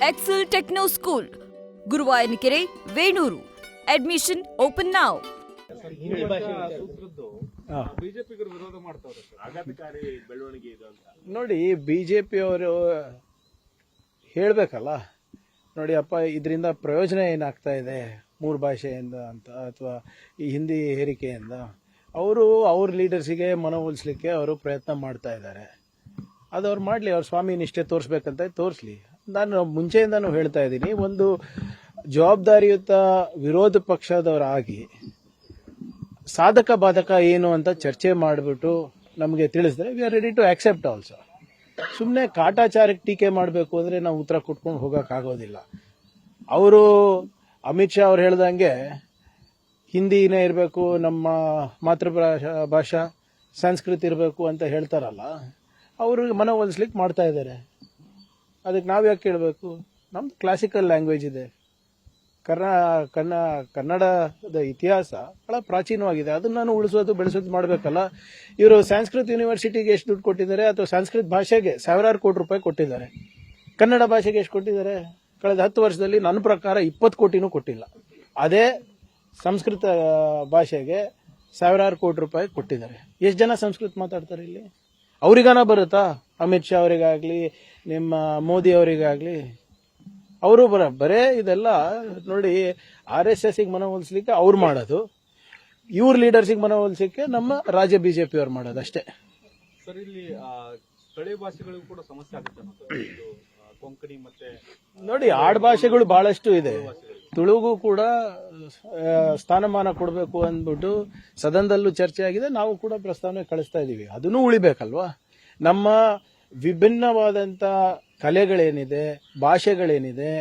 Excel Techno School, Guruvayanakere, Venur. Admission open now. ಬಿಜೆಪಿಗರು ವಿರೋಧ ಮಾಡ್ತಾವ್ರೆ sir, ಆಘಾತಕಾರಿ ಬೆಳವಣಿಗೆ ಇದು ಅಂತ. ನೋಡಿ, ಬಿಜೆಪಿ ಅವರು ಹೇಳಬೇಕಲ್ಲ, ನೋಡಿ ಅಪ್ಪ ಇದರಿಂದ ಪ್ರಯೋಜನ ಏನಾಗ್ತಾ ಇದೆ 3 ಭಾಷೆಯಿಂದ ಅಂತ, ಅಥವಾ ಈ ಹಿಂದಿ ಹೇರಿಕೆಯಿಂದ ಅವರು ಅವ್ರ ಲೀಡರ್ಸಿಗೆ ಮನವೊಲಿಸಲಿಕ್ಕೆ ಅವರು ಪ್ರಯತ್ನ ಮಾಡ್ತಾ ಇದ್ದಾರೆ. ಅದು ಅವ್ರು ಮಾಡಲಿ, ಅವ್ರ ಸ್ವಾಮಿ ನಿಷ್ಠೆ ತೋರಿಸ್ಬೇಕಂತ ತೋರಿಸ್ಲಿ. ನಾನು ಮುಂಚೆಯಿಂದನೂ ಹೇಳ್ತಾ ಇದ್ದೀನಿ, ಒಂದು ಜವಾಬ್ದಾರಿಯುತ ವಿರೋಧ ಪಕ್ಷದವರಾಗಿ ಸಾಧಕ ಬಾಧಕ ಏನು ಅಂತ ಚರ್ಚೆ ಮಾಡಿಬಿಟ್ಟು ನಮಗೆ ತಿಳಿಸಿದ್ರೆ we are ready to accept also. ಸುಮ್ಮನೆ ಕಾಟಾಚಾರಕ್ಕೆ ಟೀಕೆ ಮಾಡಬೇಕು ಅಂದರೆ ನಾವು ಉತ್ತರ ಕೊಟ್ಕೊಂಡು ಹೋಗೋಕ್ಕಾಗೋದಿಲ್ಲ. ಅವರು ಅಮಿತ್ ಶಾ ಅವ್ರು ಹೇಳ್ದಂಗೆ ಹಿಂದಿನೇ ಇರಬೇಕು, ನಮ್ಮ ಭಾಷಾ ಸಂಸ್ಕೃತಿ ಇರಬೇಕು ಅಂತ ಹೇಳ್ತಾರಲ್ಲ, ಅವ್ರಿಗೆ ಮನವೊಲಿಸ್ಲಿಕ್ಕೆ ಮಾಡ್ತಾ ಇದ್ದಾರೆ. ಅದಕ್ಕೆ ನಾವು ಯಾಕೆ ಕೇಳಬೇಕು? ನಮ್ದು ಕ್ಲಾಸಿಕಲ್ ಲ್ಯಾಂಗ್ವೇಜ್ ಇದೆ. ಕನ್ನಡದ ಇತಿಹಾಸ ಬಹಳ ಪ್ರಾಚೀನವಾಗಿದೆ. ಅದನ್ನು ಉಳಿಸೋದು ಬೆಳೆಸೋದು ಮಾಡಬೇಕಲ್ಲ. ಇವರು ಸಂಸ್ಕೃತ್ ಯೂನಿವರ್ಸಿಟಿಗೆ ಎಷ್ಟು ದುಡ್ಡು ಕೊಟ್ಟಿದ್ದಾರೆ, ಅಥವಾ ಸಂಸ್ಕೃತ ಭಾಷೆಗೆ ಸಾವಿರಾರು ಕೋಟಿ ರೂಪಾಯಿ ಕೊಟ್ಟಿದ್ದಾರೆ. ಕನ್ನಡ ಭಾಷೆಗೆ ಎಷ್ಟು ಕೊಟ್ಟಿದ್ದಾರೆ? ಕಳೆದ 10 ವರ್ಷದಲ್ಲಿ ನನ್ನ ಪ್ರಕಾರ 20 ಕೋಟಿನೂ ಕೊಟ್ಟಿಲ್ಲ. ಅದೇ ಸಂಸ್ಕೃತ ಭಾಷೆಗೆ ಸಾವಿರಾರು ಕೋಟಿ ರೂಪಾಯಿ ಕೊಟ್ಟಿದ್ದಾರೆ. ಎಷ್ಟು ಜನ ಸಂಸ್ಕೃತ ಮಾತಾಡ್ತಾರೆ ಇಲ್ಲಿ? ಅವ್ರಿಗಾನ ಬರುತ್ತಾ? ಅಮಿತ್ ಶಾ ಅವರಿಗಾಗ್ಲಿ, ನಿಮ್ಮ ಮೋದಿ ಅವರಿಗಾಗ್ಲಿ, ಅವರು ಬರೇ ಇದೆಲ್ಲ ನೋಡಿ, RSS ಮನವೊಲಿಸ್ಲಿಕ್ಕೆ ಅವ್ರು ಮಾಡೋದು, ಇವ್ರ ಲೀಡರ್ಸಿಗೆ ಮನವೊಲಿಸಲಿಕ್ಕೆ ನಮ್ಮ ರಾಜ್ಯ ಬಿಜೆಪಿ ಅವ್ರು ಮಾಡೋದು ಅಷ್ಟೇ. ಸರ್, ಇಲ್ಲಿ ಸ್ಥಳೀಯ ಭಾಷೆಗಳಿಗೂ ಕೂಡ ಸಮಸ್ಯೆ ಆಗುತ್ತೆ. ಕೊಂಕಣಿ ಮತ್ತೆ ನೋಡಿ, ಆಡ್ಭಾಷೆಗಳು ಬಹಳಷ್ಟು ಇದೆ. ತುಳುಗೂ ಕೂಡ ಸ್ಥಾನಮಾನ ಕೊಡಬೇಕು ಅಂದ್ಬಿಟ್ಟು ಸದನದಲ್ಲೂ ಚರ್ಚೆ ಆಗಿದೆ. ನಾವು ಕೂಡ ಪ್ರಸ್ತಾವನೆ ಕಳಿಸ್ತಾ ಇದ್ದೀವಿ. ಅದನ್ನೂ ಉಳಿಬೇಕಲ್ವಾ? ನಮ್ಮ ವಿಭಿನ್ನವಾದಂಥ ಕಲೆಗಳೇನಿದೆ, ಭಾಷೆಗಳೇನಿದೆ,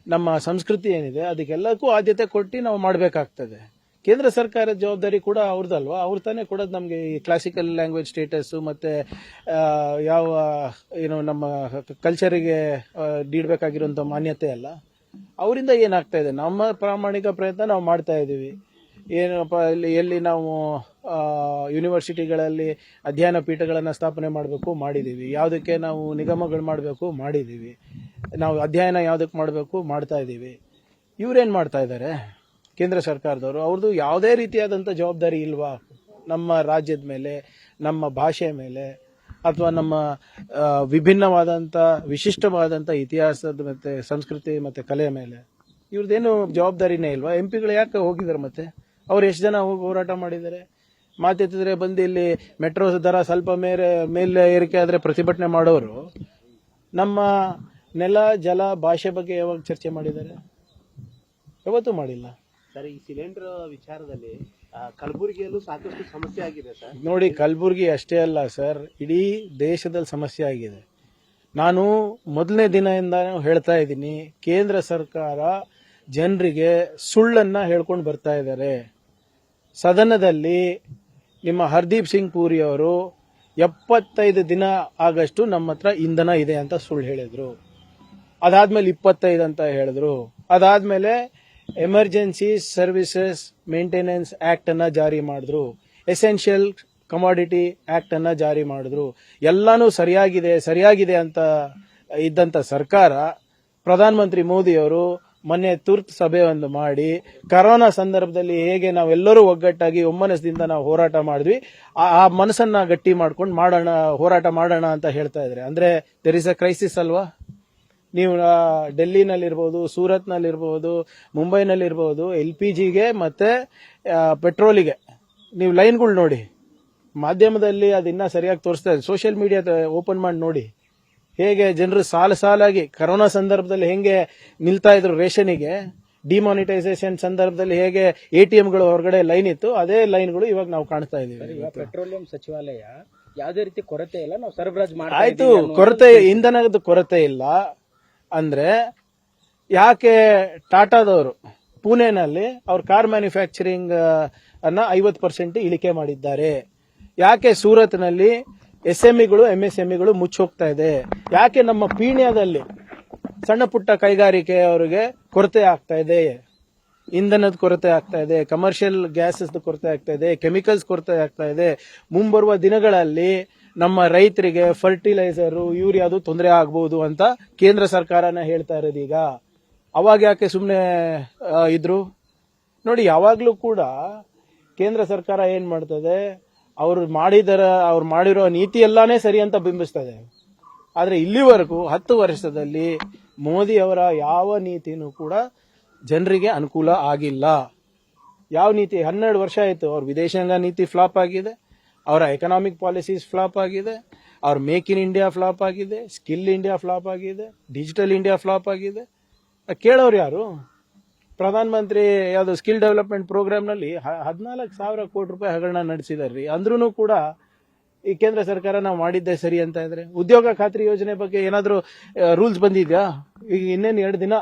ನಮ್ಮ ಸಂಸ್ಕೃತಿ ಏನಿದೆ, ಅದಕ್ಕೆಲ್ಲಕ್ಕೂ ಆದ್ಯತೆ ಕೊಟ್ಟು ನಾವು ಮಾಡಬೇಕಾಗ್ತದೆ. ಕೇಂದ್ರ ಸರ್ಕಾರದ ಜವಾಬ್ದಾರಿ ಕೂಡ ಅವ್ರದ್ದಲ್ವಾ? ಅವ್ರು ತಾನೇ ಕೊಡೋದು ನಮಗೆ ಈ ಕ್ಲಾಸಿಕಲ್ ಲ್ಯಾಂಗ್ವೇಜ್ ಸ್ಟೇಟಸ್ಸು, ಮತ್ತು ಯಾವ ನಮ್ಮ ಕಲ್ಚರಿಗೆ ನೀಡಬೇಕಾಗಿರುವಂಥ ಮಾನ್ಯತೆ ಅಲ್ಲ. ಅವರಿಂದ ಏನಾಗ್ತಾ ಇದೆ? ನಮ್ಮ ಪ್ರಾಮಾಣಿಕ ಪ್ರಯತ್ನ ನಾವು ಮಾಡ್ತಾ ಇದ್ದೀವಿ. ಏನಪ್ಪ, ಎಲ್ಲಿ ನಾವು ಯೂನಿವರ್ಸಿಟಿಗಳಲ್ಲಿ ಅಧ್ಯಯನ ಪೀಠಗಳನ್ನು ಸ್ಥಾಪನೆ ಮಾಡಬೇಕು, ಮಾಡಿದ್ದೀವಿ. ಯಾವುದಕ್ಕೆ ನಾವು ನಿಗಮಗಳು ಮಾಡಬೇಕು, ಮಾಡಿದ್ದೀವಿ. ನಾವು ಅಧ್ಯಯನ ಯಾವುದಕ್ಕೆ ಮಾಡಬೇಕು, ಮಾಡ್ತಾ ಇದ್ದೀವಿ. ಇವರೇನು ಮಾಡ್ತಾ ಇದ್ದಾರೆ? ಕೇಂದ್ರ ಸರ್ಕಾರದವರು ಅವ್ರದ್ದು ಯಾವುದೇ ರೀತಿಯಾದಂಥ ಜವಾಬ್ದಾರಿ ಇಲ್ವಾ ನಮ್ಮ ರಾಜ್ಯದ ಮೇಲೆ, ನಮ್ಮ ಭಾಷೆ ಮೇಲೆ, ಅಥವಾ ನಮ್ಮ ವಿಭಿನ್ನವಾದಂಥ ವಿಶಿಷ್ಟವಾದಂಥ ಇತಿಹಾಸದ ಮತ್ತು ಸಂಸ್ಕೃತಿ ಮತ್ತು ಕಲೆ ಮೇಲೆ? ಇವ್ರದ್ದೇನು ಜವಾಬ್ದಾರಿನೇ ಇಲ್ವಾ? MP ಗಳು ಯಾಕೆ ಹೋಗಿದ್ದಾರೆ? ಮತ್ತೆ ಅವ್ರು ಎಷ್ಟು ಜನ ಹೋಗಿ ಹೋರಾಟ ಮಾಡಿದ್ದಾರೆ? ಮಾತೆತ್ತಿದ್ರೆ ಬಂದು ಇಲ್ಲಿ ಮೆಟ್ರೋ ದರ ಸ್ವಲ್ಪ ಮೇಲೆ ಏರಿಕೆ ಆದರೆ ಪ್ರತಿಭಟನೆ ಮಾಡೋರು ನಮ್ಮ ನೆಲ, ಜಲ, ಭಾಷೆ ಬಗ್ಗೆ ಯಾವಾಗ ಚರ್ಚೆ ಮಾಡಿದ್ದಾರೆ? ಯಾವತ್ತೂ ಮಾಡಿಲ್ಲ. ಸರ್, ಈ ಸಿಲಿಂಡರ್ ವಿಚಾರದಲ್ಲಿ ಕಲಬುರಗಿಯಲ್ಲೂ ಸಾಕಷ್ಟು ಸಮಸ್ಯೆ ಆಗಿದೆ ಸರ್. ನೋಡಿ, ಕಲಬುರಗಿ ಅಷ್ಟೇ ಅಲ್ಲ ಸರ್, ಇಡೀ ದೇಶದಲ್ಲಿ ಸಮಸ್ಯೆ ಆಗಿದೆ. ನಾನು ಮೊದಲನೇ ದಿನದಿಂದ ಹೇಳ್ತಾ ಇದ್ದೀನಿ, ಕೇಂದ್ರ ಸರ್ಕಾರ ಜನರಿಗೆ ಸುಳ್ಳನ್ನ ಹೇಳ್ಕೊಂಡು ಬರ್ತಾ ಇದ್ದಾರೆ. ಸದನದಲ್ಲಿ ನಿಮ್ಮ ಹರ್ದೀಪ್ ಸಿಂಗ್ ಪೂರಿ ಅವರು 75 ದಿನ ಆಗಷ್ಟು ನಮ್ಮ ಹತ್ರ ಇಂಧನ ಇದೆ ಅಂತ ಸುಳ್ಳು ಹೇಳಿದ್ರು. ಅದಾದ್ಮೇಲೆ 25 ಅಂತ ಹೇಳಿದ್ರು. ಅದಾದ್ಮೇಲೆ ಎಮರ್ಜೆನ್ಸಿ ಸರ್ವಿಸಸ್ ಮೇಂಟೆನೆನ್ಸ್ ಆಕ್ಟ್ ಅನ್ನ ಜಾರಿ ಮಾಡಿದ್ರು. ಎಸೆನ್ಷಿಯಲ್ ಕಮಾಡಿಟಿ ಆಕ್ಟ್ ಅನ್ನ ಜಾರಿ ಮಾಡಿದ್ರು. ಎಲ್ಲಾನು ಸರಿಯಾಗಿದೆ ಅಂತ ಇದ್ದಂತ ಸರ್ಕಾರ, ಪ್ರಧಾನಮಂತ್ರಿ ಮೋದಿ ಅವರು ಮೊನ್ನೆ ತುರ್ತು ಸಭೆಯೊಂದು ಮಾಡಿ ಕರೋನಾ ಸಂದರ್ಭದಲ್ಲಿ ಹೇಗೆ ನಾವೆಲ್ಲರೂ ಒಗ್ಗಟ್ಟಾಗಿ ಒಮ್ಮನಸ್ದಿಂದ ನಾವು ಹೋರಾಟ ಮಾಡಿದ್ವಿ, ಆ ಮನಸ್ಸನ್ನ ಗಟ್ಟಿ ಮಾಡ್ಕೊಂಡು ಹೋರಾಟ ಮಾಡೋಣ ಅಂತ ಹೇಳ್ತಾ ಇದ್ದಾರೆ. ಅಂದ್ರೆ ದೇರ್ ಇಸ್ ಅ ಕ್ರೈಸಿಸ್ ಅಲ್ವಾ? ನೀವು ಡೆಲ್ಲಿನಲ್ಲಿರ್ಬೋದು, ಸೂರತ್ನಲ್ಲಿರ್ಬೋದು, ಮುಂಬೈನಲ್ಲಿರ್ಬೋದು, LPGಗೆ ಮತ್ತೆ ಪೆಟ್ರೋಲಿಗೆ ನೀವು ಲೈನ್ಗಳು ನೋಡಿ. ಮಾಧ್ಯಮದಲ್ಲಿ ಅದನ್ನ ಸರಿಯಾಗಿ ತೋರಿಸ್ತಾ ಇದೆ. ಸೋಷಿಯಲ್ ಮೀಡಿಯಾ ಓಪನ್ ಮಾಡಿ ನೋಡಿ, ಹೇಗೆ ಜನರು ಸಾಲಾಗಿ ಕರೋನಾ ಸಂದರ್ಭದಲ್ಲಿ ಹೆಂಗೆ ನಿಲ್ತಾ ಇದ್ರು ರೇಷನಿಗೆ. ಡಿಮಾನಿಟೈಸೇಷನ್ ಸಂದರ್ಭದಲ್ಲಿ ಹೇಗೆ ATMಗಳು ಹೊರಗಡೆ ಲೈನ್ ಇತ್ತು, ಅದೇ ಲೈನ್ಗಳು ಇವಾಗ ನಾವು ಕಾಣ್ತಾ ಇದೀವಿ. ಪೆಟ್ರೋಲಿಯಂ ಸಚಿವಾಲಯ ಯಾವುದೇ ರೀತಿ ಕೊರತೆ ಇಲ್ಲ, ನಾವು ಸರಬರಾಜು ಮಾಡ್ತಾ ಆಯ್ತು, ಇಂಧನದ ಕೊರತೆ ಇಲ್ಲ ಅಂದ್ರೆ ಯಾಕೆ ಟಾಟಾದವರು ಪುಣೆನಲ್ಲಿ ಅವ್ರ ಕಾರ್ ಮ್ಯಾನುಫ್ಯಾಕ್ಚರಿಂಗ್ ಅನ್ನ 50% ಇಳಿಕೆ ಮಾಡಿದ್ದಾರೆ? ಯಾಕೆ ಸೂರತ್ನಲ್ಲಿ SMEಗಳು MSMEಗಳು ಮುಚ್ಚೋಗ್ತಾ ಇದೆ? ಯಾಕೆ ನಮ್ಮ ಪೀಣ್ಯದಲ್ಲಿ ಸಣ್ಣ ಪುಟ್ಟ ಕೈಗಾರಿಕೆ ಅವರಿಗೆ ಕೊರತೆ ಆಗ್ತಾ ಇದೆ? ಇಂಧನದ ಕೊರತೆ ಆಗ್ತಾ ಇದೆ, ಕಮರ್ಷಿಯಲ್ ಗ್ಯಾಸಸ್ ಕೊರತೆ ಆಗ್ತಾ ಇದೆ, ಕೆಮಿಕಲ್ಸ್ ಕೊರತೆ ಆಗ್ತಾ ಇದೆ. ಮುಂಬರುವ ದಿನಗಳಲ್ಲಿ ನಮ್ಮ ರೈತರಿಗೆ ಫರ್ಟಿಲೈಸರು ಯೂರಿಯಾದು ತೊಂದರೆ ಆಗ್ಬಹುದು ಅಂತ ಕೇಂದ್ರ ಸರ್ಕಾರನ ಹೇಳ್ತಾ ಇರೋದು ಈಗ. ಅವಾಗ ಯಾಕೆ ಸುಮ್ಮನೆ ಇದ್ರು? ನೋಡಿ, ಯಾವಾಗ್ಲೂ ಕೂಡ ಕೇಂದ್ರ ಸರ್ಕಾರ ಏನ್ ಮಾಡ್ತದೆ, ಅವ್ರು ಮಾಡಿರೋ ನೀತಿ ಎಲ್ಲಾನೇ ಸರಿ ಅಂತ ಬಿಂಬಿಸ್ತದೆ. ಆದ್ರೆ ಇಲ್ಲಿವರೆಗೂ 10 ವರ್ಷದಲ್ಲಿ ಮೋದಿ ಅವರ ಯಾವ ನೀತಿನೂ ಕೂಡ ಜನರಿಗೆ ಅನುಕೂಲ ಆಗಿಲ್ಲ. ಯಾವ ನೀತಿ? 12 ವರ್ಷ ಆಯ್ತು. ಅವ್ರ ವಿದೇಶಾಂಗ ನೀತಿ ಫ್ಲಾಪ್ ಆಗಿದೆ, ಅವರ ಎಕನಾಮಿಕ್ ಪಾಲಿಸೀಸ್ ಫ್ಲಾಪ್ ಆಗಿದೆ, ಅವ್ರ ಮೇಕ್ ಇನ್ ಇಂಡಿಯಾ ಫ್ಲಾಪ್ ಆಗಿದೆ, ಸ್ಕಿಲ್ ಇಂಡಿಯಾ ಫ್ಲಾಪ್ ಆಗಿದೆ, ಡಿಜಿಟಲ್ ಇಂಡಿಯಾ ಫ್ಲಾಪ್ ಆಗಿದೆ. ಕೇಳೋರು ಯಾರು? ಪ್ರಧಾನ ಮಂತ್ರಿ ಯಾವ್ದು ಸ್ಕಿಲ್ ಡೆವಲಪ್ಮೆಂಟ್ ಪ್ರೋಗ್ರಾಮ್ ನಲ್ಲಿ 14,000 ಕೋಟಿ ರೂಪಾಯಿ ಹಗರಣ ನಡೆಸಿದಾರ್ರಿ. ಅಂದ್ರೂ ಕೂಡ ಈ ಕೇಂದ್ರ ಸರ್ಕಾರ ನಾವು ಮಾಡಿದ್ದೆ ಸರಿ ಅಂತ ಇದ್ರೆ, ಉದ್ಯೋಗ ಖಾತ್ರಿ ಯೋಜನೆ ಬಗ್ಗೆ ಏನಾದ್ರೂ ರೂಲ್ಸ್ ಬಂದಿದ್ಯಾ? ಈಗ ಇನ್ನೇನು 2 ದಿನ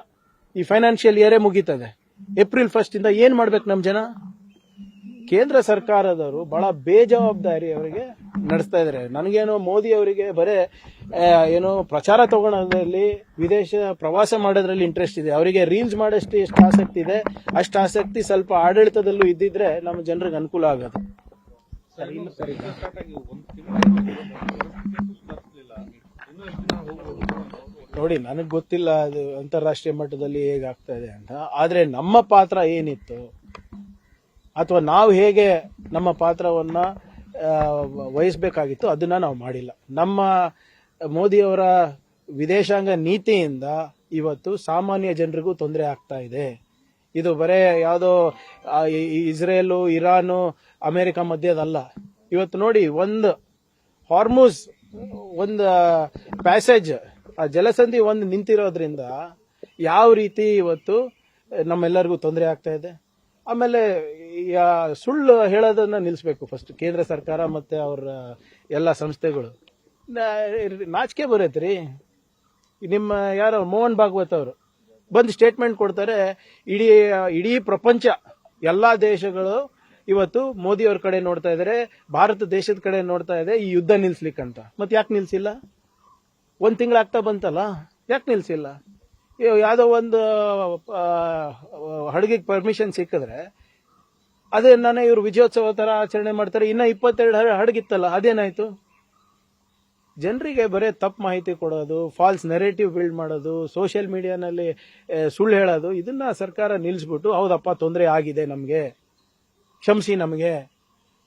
ಈ ಫೈನಾನ್ಷಿಯಲ್ ಇಯರೇ ಮುಗೀತದೆ. ಏಪ್ರಿಲ್ 1 ಇಂದ ಏನ್ ಮಾಡ್ಬೇಕು ನಮ್ ಜನ? ಕೇಂದ್ರ ಸರ್ಕಾರದವರು ಬಹಳ ಬೇಜವಾಬ್ದಾರಿ ಅವರಿಗೆ ನಡೆಸ್ತಾ ಇದಾರೆ. ನನಗೇನೋ ಮೋದಿ ಅವರಿಗೆ ಬರೇ ಏನೋ ಪ್ರಚಾರ ತಗೊಳೋದ್ರಲ್ಲಿ, ವಿದೇಶ ಪ್ರವಾಸ ಮಾಡೋದ್ರಲ್ಲಿ ಇಂಟ್ರೆಸ್ಟ್ ಇದೆ. ಅವರಿಗೆ ರೀಲ್ಸ್ ಮಾಡೋಷ್ಟು ಎಷ್ಟು ಆಸಕ್ತಿ ಇದೆ, ಅಷ್ಟು ಆಸಕ್ತಿ ಸ್ವಲ್ಪ ಆಡಳಿತದಲ್ಲೂ ಇದ್ದಿದ್ರೆ ನಮ್ಮ ಜನರಿಗೆ ಅನುಕೂಲ ಆಗೋದು. ಸ್ಟಾರ್ಟ್ ಆಗಿ 1 ತಿಂಗಳು ನೋಡಿ, ನನಗೆ ಗೊತ್ತಿಲ್ಲ ಅದು ಅಂತಾರಾಷ್ಟ್ರೀಯ ಮಟ್ಟದಲ್ಲಿ ಹೇಗಾಗ್ತಾ ಇದೆ ಅಂತ. ಆದ್ರೆ ನಮ್ಮ ಪಾತ್ರ ಏನಿತ್ತು, ಅಥವಾ ನಾವು ಹೇಗೆ ನಮ್ಮ ಪಾತ್ರವನ್ನ ವಹಿಸಬೇಕಾಗಿತ್ತು, ಅದನ್ನ ನಾವು ಮಾಡಿಲ್ಲ. ನಮ್ಮ ಮೋದಿಯವರ ವಿದೇಶಾಂಗ ನೀತಿಯಿಂದ ಇವತ್ತು ಸಾಮಾನ್ಯ ಜನರಿಗೂ ತೊಂದರೆ ಆಗ್ತಾ ಇದೆ. ಇದು ಬರೇ ಯಾವುದೋ ಇಸ್ರೇಲು, ಇರಾನು, ಅಮೆರಿಕ ಮಧ್ಯದಲ್ಲ. ಇವತ್ತು ನೋಡಿ, ಒಂದು ಹಾರ್ಮುಸ್ ಒಂದು ಪ್ಯಾಸೇಜ್, ಆ ಜಲಸಂಧಿ ಒಂದು ನಿಂತಿರೋದ್ರಿಂದ ಯಾವ ರೀತಿ ಇವತ್ತು ನಮ್ಮೆಲ್ಲರಿಗೂ ತೊಂದರೆ ಆಗ್ತಾ ಇದೆ. ಆಮೇಲೆ ಸುಳ್ಳು ಹೇಳೋದನ್ನ ನಿಲ್ಲಿಸಬೇಕು ಫಸ್ಟ್ ಕೇಂದ್ರ ಸರ್ಕಾರ ಮತ್ತೆ ಅವರ ಎಲ್ಲ ಸಂಸ್ಥೆಗಳು. ನಾಚಿಕೆ ಬರತ್ರಿ. ನಿಮ್ಮ ಯಾರೋ ಮೋಹನ್ ಭಾಗವತ್ ಅವರು ಬಂದು ಸ್ಟೇಟ್ಮೆಂಟ್ ಕೊಡ್ತಾರೆ, ಇಡೀ ಪ್ರಪಂಚ ಎಲ್ಲಾ ದೇಶಗಳು ಇವತ್ತು ಮೋದಿ ಅವ್ರ ಕಡೆ ನೋಡ್ತಾ ಇದಾರೆ, ಭಾರತ ದೇಶದ ಕಡೆ ನೋಡ್ತಾ ಇದೆ ಈ ಯುದ್ಧ ನಿಲ್ಸ್ಲಿಕ್ಕಂತ. ಮತ್ತೆ ಯಾಕೆ ನಿಲ್ಸಿಲ್ಲ? 1 ತಿಂಗಳಾಗ್ತಾ ಬಂತಲ್ಲ, ಯಾಕೆ ನಿಲ್ಸಿಲ್ಲ? ಯಾವುದೋ ಒಂದು ಹಡಗಿಗೆ ಪರ್ಮಿಷನ್ ಸಿಕ್ಕಿದ್ರೆ ಅದೇ ನಾನೇ ಇವರು ವಿಜಯೋತ್ಸವ ತರ ಆಚರಣೆ ಮಾಡ್ತಾರೆ. ಇನ್ನ 22 ಹಡಗಿತ್ತಲ್ಲ, ಅದೇನಾಯ್ತು? ಜನರಿಗೆ ಬರೇ ತಪ್ಪು ಮಾಹಿತಿ ಕೊಡೋದು, ಫಾಲ್ಸ್ ನೆರೇಟಿವ್ ಬಿಲ್ಡ್ ಮಾಡೋದು, ಸೋಷಿಯಲ್ ಮೀಡಿಯಾನಲ್ಲಿ ಸುಳ್ಳು ಹೇಳೋದು, ಇದನ್ನ ಸರ್ಕಾರ ನಿಲ್ಲಿಸ್ಬಿಟ್ಟು ಹೌದಪ್ಪ ತೊಂದರೆ ಆಗಿದೆ, ನಮಗೆ ಕ್ಷಮಿಸಿ, ನಮಗೆ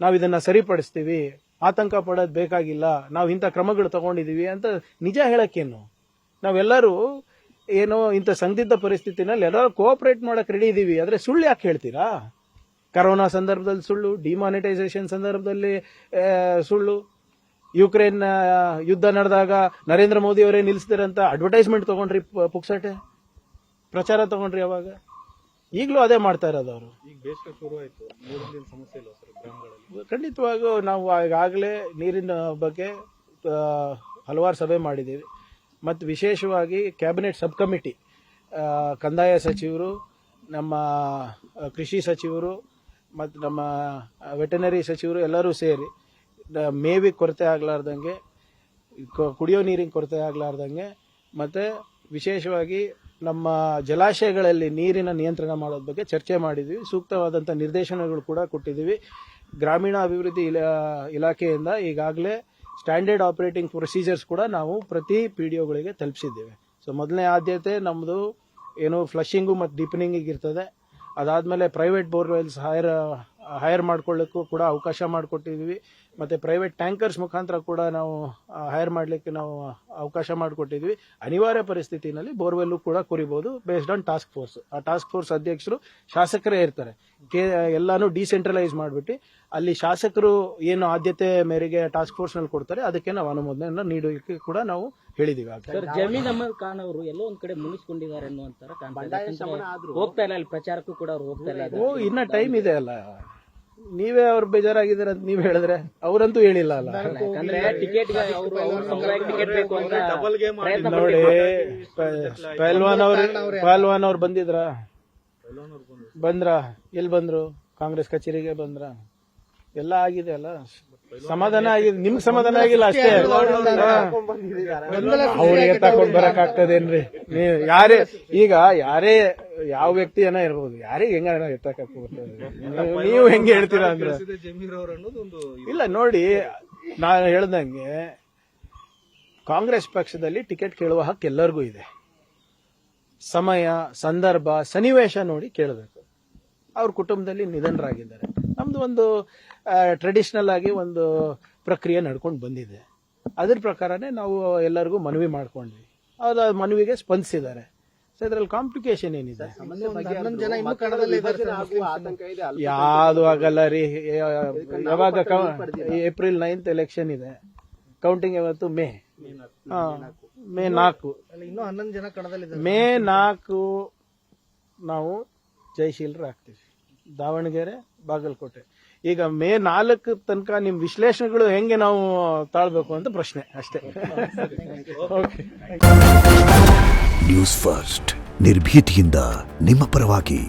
ನಾವು ಇದನ್ನ ಸರಿಪಡಿಸ್ತೀವಿ, ಆತಂಕ ಪಡೋದು ಬೇಕಾಗಿಲ್ಲ, ನಾವು ಇಂಥ ಕ್ರಮಗಳು ತಗೊಂಡಿದೀವಿ ಅಂತ ನಿಜ ಹೇಳಕ್ಕೇನು? ನಾವೆಲ್ಲರೂ ಏನೋ ಇಂಥ ಸಂದಿಗ್ಧ ಪರಿಸ್ಥಿತಿನಲ್ಲಿ ಎಲ್ಲರೂ ಕೋಆಪರೇಟ್ ಮಾಡಕ್ ರೆಡಿ ಇದೀವಿ. ಆದ್ರೆ ಸುಳ್ಳು ಯಾಕೆ ಹೇಳ್ತೀರಾ? ಕರೋನಾ ಸಂದರ್ಭದಲ್ಲಿ ಸುಳ್ಳು, ಡಿಮಾನಿಟೈಸೇಷನ್ ಸಂದರ್ಭದಲ್ಲಿ ಸುಳ್ಳು, ಯುಕ್ರೇನ್ ಯುದ್ಧ ನಡೆದಾಗ ನರೇಂದ್ರ ಮೋದಿ ಅವರೇ ನಿಲ್ಲಿಸ್ತೀರಂತ ಅಡ್ವರ್ಟೈಸ್ಮೆಂಟ್ ತಗೊಂಡ್ರಿ, ಪುಕ್ಸಟೆ ಪ್ರಚಾರ ತಗೊಂಡ್ರಿ. ಅವಾಗ ಈಗಲೂ ಅದೇ ಮಾಡ್ತಾ ಇರೋದು ಅವರು. ಈಗ ಬೇಸಿಗೆ ಶುರು ಆಯ್ತು, ನೀರಿನ ಸಮಸ್ಯೆ ಇಲ್ಲ ಸರ್ ಗ್ರಾಮಗಳಲ್ಲಿ? ಖಂಡಿತವಾಗೂ ನಾವು ಈಗಾಗಲೇ ನೀರಿನ ಬಗ್ಗೆ ಹಲವಾರು ಸಭೆ ಮಾಡಿದ್ದೀವಿ. ಮತ್ತು ವಿಶೇಷವಾಗಿ ಕ್ಯಾಬಿನೆಟ್ ಸಬ್ ಕಮಿಟಿ, ಕಂದಾಯ ಸಚಿವರು, ನಮ್ಮ ಕೃಷಿ ಸಚಿವರು ಮತ್ತು ನಮ್ಮ ವೆಟನರಿ ಸಚಿವರು ಎಲ್ಲರೂ ಸೇರಿ ಮೇವಿಗೆ ಕೊರತೆ ಆಗಲಾರ್ದಂಗೆ, ಕುಡಿಯೋ ನೀರಿನ ಕೊರತೆ ಆಗಲಾರ್ದಂಗೆ, ಮತ್ತು ವಿಶೇಷವಾಗಿ ನಮ್ಮ ಜಲಾಶಯಗಳಲ್ಲಿ ನೀರಿನ ನಿಯಂತ್ರಣ ಮಾಡೋದ್ರ ಬಗ್ಗೆ ಚರ್ಚೆ ಮಾಡಿದ್ವಿ. ಸೂಕ್ತವಾದಂಥ ನಿರ್ದೇಶನಗಳು ಕೂಡ ಕೊಟ್ಟಿದ್ದೀವಿ. ಗ್ರಾಮೀಣ ಅಭಿವೃದ್ಧಿ ಇಲಾಖೆಯಿಂದ ಈಗಾಗಲೇ ಸ್ಟ್ಯಾಂಡರ್ಡ್ ಆಪರೇಟಿಂಗ್ ಪ್ರೊಸೀಜರ್ಸ್ ಕೂಡ ನಾವು ಪ್ರತಿ PDOಗಳಿಗೆ ತಲುಪಿಸಿದ್ದೇವೆ. ಸೊ ಮೊದಲನೇ ಆದ್ಯತೆ ನಮ್ಮದು ಏನು ಫ್ಲಶಿಂಗು ಮತ್ತು ಡೀಪನಿಂಗಿಗೆ ಇರ್ತದೆ. ಅದಾದಮೇಲೆ ಪ್ರೈವೇಟ್ ಬೋರ್ವೆಲ್ಸ್ ಹೈರ್ ಮಾಡ್ಕೊಳ್ಳಿಕ್ಕೂ ಕೂಡ ಅವಕಾಶ ಮಾಡಿಕೊಟ್ಟಿದ್ದೀವಿ. ಮತ್ತು ಪ್ರೈವೇಟ್ ಟ್ಯಾಂಕರ್ಸ್ ಮುಖಾಂತರ ಕೂಡ ನಾವು ಹೈರ್ ಮಾಡಲಿಕ್ಕೆ ನಾವು ಅವಕಾಶ ಮಾಡಿಕೊಟ್ಟಿದ್ವಿ. ಅನಿವಾರ್ಯ ಪರಿಸ್ಥಿತಿನಲ್ಲಿ ಬೋರ್ವೆಲ್ಲು ಕೂಡ ಕುರಿಬಹುದು ಬೇಸ್ಡ್ ಆನ್ ಟಾಸ್ಕ್ ಫೋರ್ಸ್. ಆ ಟಾಸ್ಕ್ ಫೋರ್ಸ್ ಅಧ್ಯಕ್ಷರು ಶಾಸಕರೇ ಇರ್ತಾರೆ. ಎಲ್ಲಾನು ಡಿಸೆಂಟ್ರಲೈಸ್ ಮಾಡಿಬಿಟ್ಟು ಅಲ್ಲಿ ಶಾಸಕರು ಏನು ಆದ್ಯತೆ ಮೇರೆಗೆ ಟಾಸ್ಕ್ ಫೋರ್ಸ್ ನಲ್ಲಿ ಕೊಡ್ತಾರೆ ಅದಕ್ಕೆ ನಾವು ಅನುಮೋದನೆಯನ್ನು ನೀಡೋಕೆ ಕೂಡ ನಾವು ಹೇಳಿದೀವಿ. ಜಮೀನ್ ಅಹಮದ್ ಖಾನ್ ಅವರು ಎಲ್ಲೋ ಒಂದ್ ಕಡೆ ಮುನಿಸ್ಕೊಂಡಿದ್ದಾರೆ ಅನ್ನುವಂತರ ಹೋಗ್ತಾ ಇಲ್ಲ, ಅಲ್ಲಿ ಪ್ರಚಾರಕ್ಕೂ ಕೂಡ ಅವ್ರು ಹೋಗ್ತಾ ಇಲ್ಲ. ಇನ್ನ ಟೈಮ್ ಇದೆ ಅಲ್ಲ, ನೀವೇ ಅವ್ರು ಬೇಜಾರಾಗಿದ್ದಾರೆ ಅಂತ ನೀವ್ ಹೇಳಿದ್ರೆ, ಅವರಂತೂ ಹೇಳಿಲ್ಲ ಅಲ್ಲ. ನೋಡಿ, ಪಹಲ್ವಾನ್ ಅವ್ರು ಬಂದ್ರ ಎಲ್ಲಿ ಬಂದ್ರು? ಕಾಂಗ್ರೆಸ್ ಕಚೇರಿಗೆ ಬಂದ್ರ? ಎಲ್ಲ ಆಗಿದೆ ಅಲ್ಲ, ಸಮಾಧಾನ ಆಗಿದೆ. ನಿಮ್ಗೆ ಸಮಾಧಾನ ಆಗಿಲ್ಲ ಅಷ್ಟೇ. ಅವ್ರಿಗೆ ತಕೊಂಡ್ ಬರಕ್ ಆಗ್ತದೇನ್ರಿ? ನೀವು ಯಾರೇ ಯಾವ ವ್ಯಕ್ತಿ ಏನೋ ಇರ್ಬೋದು, ಯಾರಿಗೆ ಹೆಂಗ ಎತ್ತಕ್ ಬರ್ತದೆ? ನೀವು ಹೆಂಗೆ ಹೇಳ್ತೀರಾ ಅಂದ್ರೆ ಇಲ್ಲ ನೋಡಿ, ನಾನು ಹೇಳ್ದಂಗೆ ಕಾಂಗ್ರೆಸ್ ಪಕ್ಷದಲ್ಲಿ ಟಿಕೆಟ್ ಕೇಳುವ ಹಕ್ಕು ಎಲ್ಲರಿಗೂ ಇದೆ. ಸಮಯ, ಸಂದರ್ಭ, ಸನ್ನಿವೇಶ ನೋಡಿ ಕೇಳಬೇಕು. ಅವ್ರ ಕುಟುಂಬದಲ್ಲಿ ನಿಧನರಾಗಿದ್ದಾರೆ. ನಮ್ದು ಒಂದು ಟ್ರೆಡಿಷನಲ್ ಆಗಿ ಒಂದು ಪ್ರಕ್ರಿಯೆ ನಡ್ಕೊಂಡು ಬಂದಿದೆ. ಅದ್ರ ಪ್ರಕಾರನೇ ನಾವು ಎಲ್ಲರಿಗೂ ಮನವಿ ಮಾಡ್ಕೊಂಡ್ವಿ. ಅದು ಮನವಿಗೆ ಸ್ಪಂದಿಸಿದ್ದಾರೆ. ಸೊ ಇದ್ರಲ್ಲಿ ಕಾಂಪ್ಲಿಕೇಶನ್ ಏನಿದೆ? ಯಾವುದು ಆಗಲ್ಲ ರೀ. ಯಾವಾಗ ಏಪ್ರಿಲ್ 9th ಎಲೆಕ್ಷನ್ ಇದೆ. ಕೌಂಟಿಂಗ್ ಯಾವತ್ತು? ಮೇ 4. ಮೇ 4 ನಾವು ಜಯಶೀಲರಾಗ್ತೀವಿ. ದಾವಣಗೆರೆ, ಬಾಗಲಕೋಟೆ. ಈಗ ಮೇ 4 ತನಕ ನಿಮ್ ವಿಶ್ಲೇಷಣೆಗಳು ಹೆಂಗೆ ನಾವು ತಾಳ್ಬೇಕು ಅಂತ ಪ್ರಶ್ನೆ ಅಷ್ಟೇ. ನ್ಯೂಸ್ ಫಸ್ಟ್ ನಿರ್ಭೀತಿಯಿಂದ ನಿಮ್ಮ ಪರವಾಗಿ.